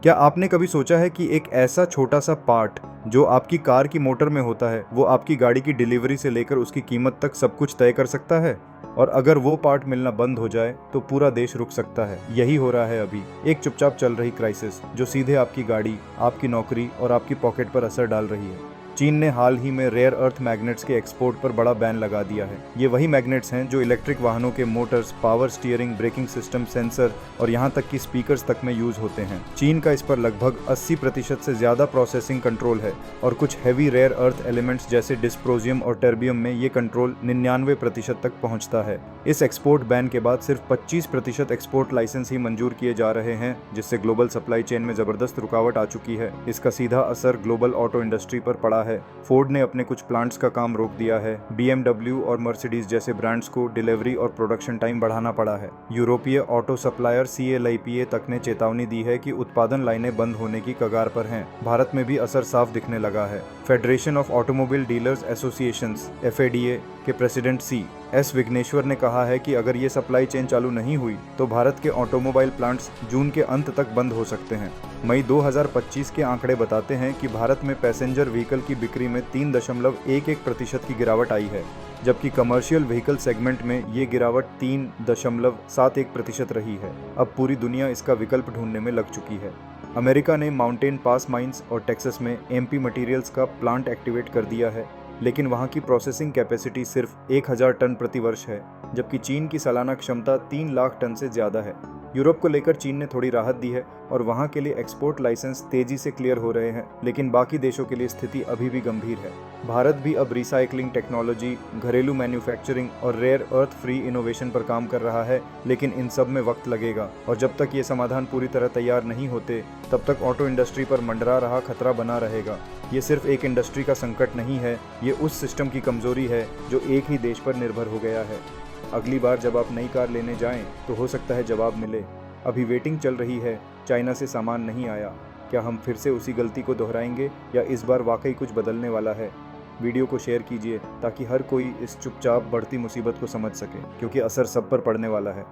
क्या आपने कभी सोचा है कि एक ऐसा छोटा सा पार्ट जो आपकी कार की मोटर में होता है वो आपकी गाड़ी की डिलीवरी से लेकर उसकी कीमत तक सब कुछ तय कर सकता है? और अगर वो पार्ट मिलना बंद हो जाए तो पूरा देश रुक सकता है। यही हो रहा है अभी, एक चुपचाप चल रही क्राइसिस जो सीधे आपकी गाड़ी, आपकी नौकरी और आपकी पॉकेट पर असर डाल रही है। चीन ने हाल ही में रेयर अर्थ मैग्नेट्स के एक्सपोर्ट पर बड़ा बैन लगा दिया है। ये वही मैग्नेट्स हैं जो इलेक्ट्रिक वाहनों के Motors, power steering, braking system, sensor और यहाँ तक कि स्पीकर्स तक में यूज होते हैं। चीन का इस पर लगभग 80% से ज्यादा प्रोसेसिंग कंट्रोल है और कुछ हैवी रेयर अर्थ एलिमेंट्स जैसे डिस्प्रोजियम और टर्बियम में ये कंट्रोल 99% तक पहुंचता है। इस एक्सपोर्ट बैन के बाद सिर्फ 25% एक्सपोर्ट लाइसेंस ही मंजूर किए जा रहे हैं, जिससे ग्लोबल सप्लाई चेन में जबरदस्त रुकावट आ चुकी है। इसका सीधा असर ग्लोबल ऑटो इंडस्ट्री पर पड़ा है। फोर्ड ने अपने कुछ प्लांट्स का काम रोक दिया है। BMW और मर्सिडीज जैसे ब्रांड्स को डिलीवरी और प्रोडक्शन टाइम बढ़ाना पड़ा है। यूरोपीय ऑटो सप्लायर CLIPA तक ने चेतावनी दी है कि उत्पादन लाइनें बंद होने की कगार पर हैं। भारत में भी असर साफ दिखने लगा है। Federation of automobile dealers associations FADA के प्रेसिडेंट C.S. विघ्नेश्वर ने कहा है कि अगर ये सप्लाई चेन चालू नहीं हुई तो भारत के ऑटोमोबाइल प्लांट्स जून के अंत तक बंद हो सकते हैं। मई 2025 के आंकड़े बताते हैं कि भारत में पैसेंजर व्हीकल की बिक्री में 3.11% की गिरावट आई है, जबकि कमर्शियल व्हीकल सेगमेंट में ये गिरावट 3.71% रही है। अब पूरी दुनिया इसका विकल्प ढूंढने में लग चुकी है। अमेरिका ने माउंटेन पास माइंस और टेक्सास में MP मटेरियल्स का प्लांट एक्टिवेट कर दिया है, लेकिन वहाँ की प्रोसेसिंग कैपेसिटी सिर्फ 1000 टन प्रति वर्ष है, जबकि चीन की सालाना क्षमता 3 लाख टन से ज़्यादा है। यूरोप को लेकर चीन ने थोड़ी राहत दी है और वहाँ के लिए एक्सपोर्ट लाइसेंस तेजी से क्लियर हो रहे हैं, लेकिन बाकी देशों के लिए स्थिति अभी भी गंभीर है। भारत भी अब रिसाइकलिंग टेक्नोलॉजी, घरेलू मैन्युफैक्चरिंग और रेयर अर्थ फ्री इनोवेशन पर काम कर रहा है, लेकिन इन सब में वक्त लगेगा और जब तक ये समाधान पूरी तरह तैयार नहीं होते तब तक ऑटो इंडस्ट्री पर मंडरा रहा खतरा बना रहेगा। ये सिर्फ एक इंडस्ट्री का संकट नहीं है, ये उस सिस्टम की कमजोरी है जो एक ही देश पर निर्भर हो गया है। अगली बार जब आप नई कार लेने जाएं तो हो सकता है जवाब मिले, अभी वेटिंग चल रही है, चाइना से सामान नहीं आया। क्या हम फिर से उसी गलती को दोहराएंगे या इस बार वाकई कुछ बदलने वाला है? वीडियो को शेयर कीजिए ताकि हर कोई इस चुपचाप बढ़ती मुसीबत को समझ सके, क्योंकि असर सब पर पड़ने वाला है।